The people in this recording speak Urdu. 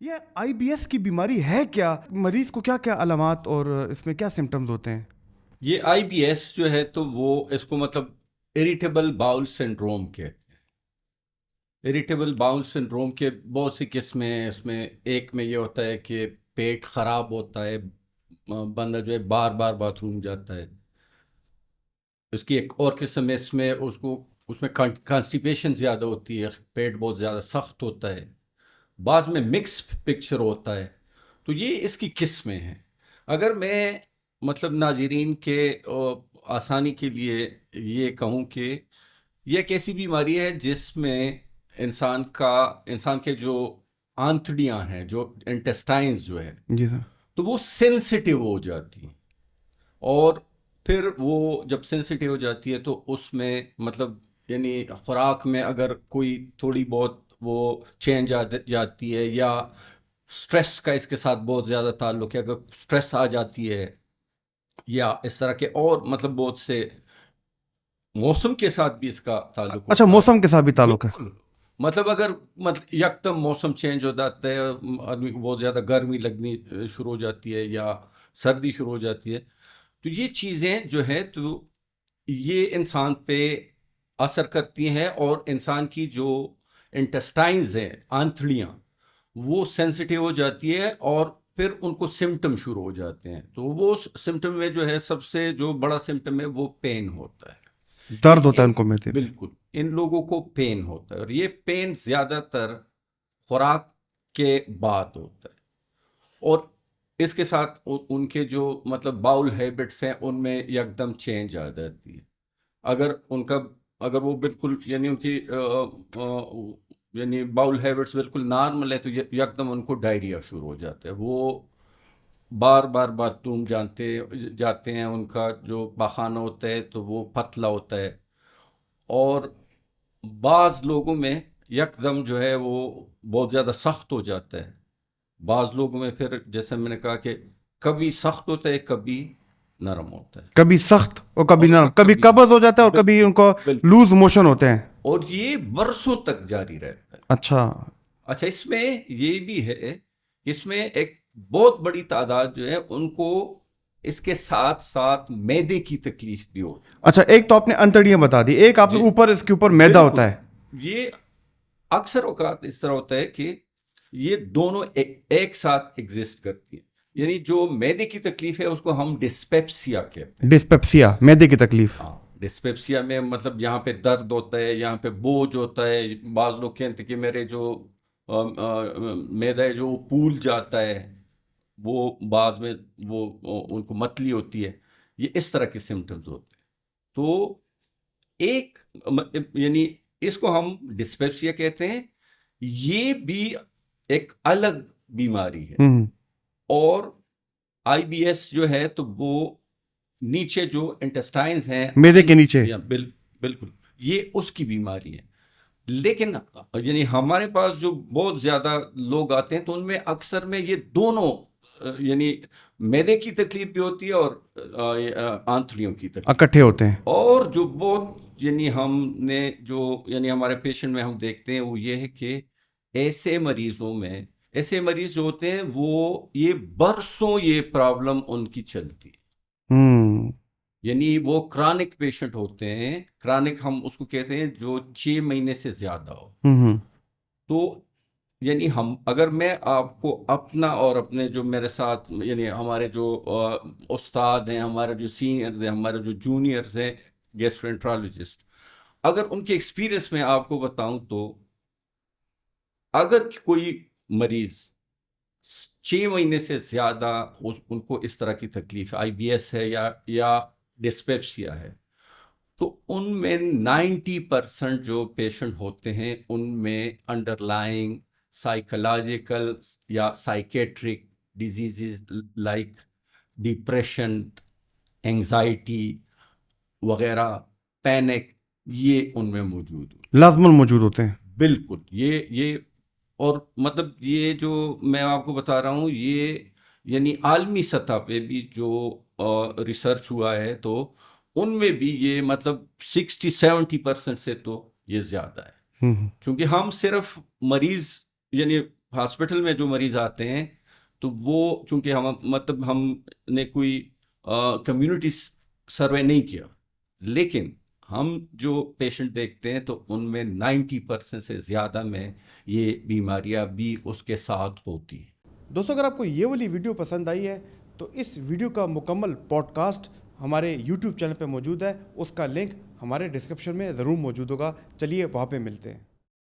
یہ آئی بی ایس کی بیماری ہے کیا؟ مریض کو کیا کیا علامات اور اس میں کیا سمٹمز ہوتے ہیں؟ یہ آئی بی ایس جو ہے تو وہ اس کو مطلب اریٹیبل باؤل سنڈروم کہتے ہیں. اریٹیبل باؤل سنڈروم کے بہت سی قسمیں ہیں. اس میں ایک میں یہ ہوتا ہے کہ پیٹ خراب ہوتا ہے, بندہ جو ہے بار بار باتھ روم جاتا ہے. اس کی ایک اور قسم ہے, اس میں کانسٹیپیشن زیادہ ہوتی ہے, پیٹ بہت زیادہ سخت ہوتا ہے. بعض میں مکس پکچر ہوتا ہے. تو یہ اس کی قسمیں ہیں. اگر میں مطلب ناظرین کے آسانی کے لیے یہ کہوں کہ یہ ایک ایسی بیماری ہے جس میں انسان کے جو آنتڑیاں ہیں, جو انٹسٹائنز جو ہے, جی سر. تو وہ سینسٹیو ہو جاتی ہیں. اور پھر وہ جب سینسٹیو ہو جاتی ہے تو اس میں مطلب یعنی خوراک میں اگر کوئی تھوڑی بہت وہ چینج آ جاتی ہے, یا سٹریس کا اس کے ساتھ بہت زیادہ تعلق ہے, اگر سٹریس آ جاتی ہے یا اس طرح کے اور مطلب بہت سے موسم کے ساتھ بھی اس کا تعلق اچھا, ہوتا ہے. موسم کے ساتھ بھی تعلق ہے. بالکل. مطلب اگر یکدم موسم چینج ہو جاتا ہے, آدمی کو بہت زیادہ گرمی لگنی شروع ہو جاتی ہے یا سردی شروع ہو جاتی ہے, تو یہ چیزیں جو ہے تو یہ انسان پہ اثر کرتی ہیں, اور انسان کی جو انٹسٹائنز ہیں, آنتڑیاں, وہ سینسٹیو ہو جاتی ہے, اور پھر ان کو سمٹم شروع ہو جاتے ہیں. تو وہ سمٹم میں جو ہے سب سے جو بڑا سمٹم ہے وہ پین ہوتا ہے. درد ہوتا ہے ان کو میدے میں. بالکل, ان لوگوں کو پین ہوتا ہے, اور یہ پین زیادہ تر خوراک کے بعد ہوتا ہے. اور اس کے ساتھ ان کے جو مطلب باؤل ہیبٹس ہیں ان میں یکدم چینج آ جاتی ہے. اگر وہ بالکل یعنی ان کی یعنی باؤل ہیبٹس بالکل نارمل ہے, تو یکدم ان کو ڈائریا شروع ہو جاتا ہے. وہ بار بار باتھ روم جاتے ہیں, ان کا جو پاخانہ ہوتا ہے تو وہ پتلا ہوتا ہے. اور بعض لوگوں میں یکدم جو ہے وہ بہت زیادہ سخت ہو جاتا ہے. بعض لوگوں میں پھر جیسے میں نے کہا کہ کبھی سخت ہوتا ہے, کبھی نرم ہوتا ہے, کبھی سخت اور کبھی اور نرم, کبھی قبض ہو جاتا ہے اور کبھی ان کو بالکل, لوز موشن ہوتے ہیں. اور یہ برسوں تک جاری رہتا ہے. اچھا. اچھا, اس میں یہ بھی ہے, اس میں ایک بہت بڑی تعداد جو ہے ان کو اس کے ساتھ ساتھ معدے کی تکلیف بھی ہوتی ہے. اچھا, ایک تو آپ نے انتڑیاں بتا دی, ایک آپ نے جی اوپر اس کے اوپر میدا بالکل. ہوتا ہے. یہ اکثر اوقات اس طرح ہوتا ہے کہ یہ دونوں ایک ساتھ ایگزسٹ کرتی ہیں. یعنی جو معدے کی تکلیف ہے اس کو ہم ڈسپیپسیا کہتے ہیں. ڈسپیپسیا, میدے کی تکلیف. ہاں, ڈسپیپسیا میں مطلب یہاں پہ درد ہوتا ہے, یہاں پہ بوجھ ہوتا ہے. بعض لوگ کہتے ہیں کہ میرے جو معدہ ہے جو وہ پھول جاتا ہے, وہ بعض میں وہ ان کو متلی ہوتی ہے. یہ اس طرح کے سمٹمز ہوتے ہیں. تو ایک یعنی اس کو ہم ڈسپیپسیا کہتے ہیں. یہ بھی ایک الگ بیماری ہے. اور آئی بی ایس جو ہے تو وہ نیچے جو انٹسٹائنز ہیں میدے کے نیچے. بالکل, یہ اس کی بیماری ہے. لیکن یعنی ہمارے پاس جو بہت زیادہ لوگ آتے ہیں تو ان میں اکثر میں یہ دونوں یعنی معدے کی تکلیف بھی ہوتی ہے اور آنتڑیوں کی تکلیف اکٹھے ہوتے ہیں. اور جو بہت یعنی ہم نے جو یعنی ہمارے پیشنٹ میں ہم دیکھتے ہیں وہ یہ ہے کہ ایسے مریض جو ہوتے ہیں وہ یہ برسوں یہ پرابلم ان کی چلتی ہے. یعنی وہ کرانک پیشنٹ ہوتے ہیں. کرانک ہم اس کو کہتے ہیں جو 6 مہینے سے زیادہ ہو. تو یعنی اگر میں آپ کو اپنا اور اپنے جو میرے ساتھ یعنی ہمارے جو استاد ہیں, ہمارے جو سینئرز ہیں, ہمارے جو جونیئرز ہیں گیسٹرینٹرالوجسٹ, اگر ان کے ایکسپیرئنس میں آپ کو بتاؤں تو اگر کوئی مریض 6 مہینے سے زیادہ ان کو اس طرح کی تکلیف آئی بی ایس ہے یا ڈسپیپسیا ہے, تو ان میں 90% جو پیشنٹ ہوتے ہیں ان میں انڈر لائنگ سائیکولوجیکل یا psychiatric diseases like depression, anxiety وغیرہ, پینک, یہ ان میں موجود ہوتے ہیں. لازماً موجود ہوتے ہیں. بالکل. یہ اور مطلب یہ جو میں آپ کو بتا رہا ہوں یہ یعنی عالمی سطح پہ بھی جو ریسرچ ہوا ہے تو ان میں بھی یہ مطلب 60-70% سے تو یہ زیادہ ہے. چونکہ ہم صرف مریض یعنی ہاسپٹل میں جو مریض آتے ہیں تو وہ چونکہ ہم نے کوئی کمیونٹی سروے نہیں کیا، لیکن ہم جو پیشنٹ دیکھتے ہیں تو ان میں 90% سے زیادہ میں یہ بیماریاں بھی اس کے ساتھ ہوتی ہیں۔ دوستوں اگر آپ کو یہ والی ویڈیو پسند آئی ہے تو اس ویڈیو کا مکمل پوڈ کاسٹ ہمارے یوٹیوب چینل پہ موجود ہے، اس کا لنک ہمارے ڈسکرپشن میں ضرور موجود ہوگا، چلیے وہاں پہ ملتے ہیں۔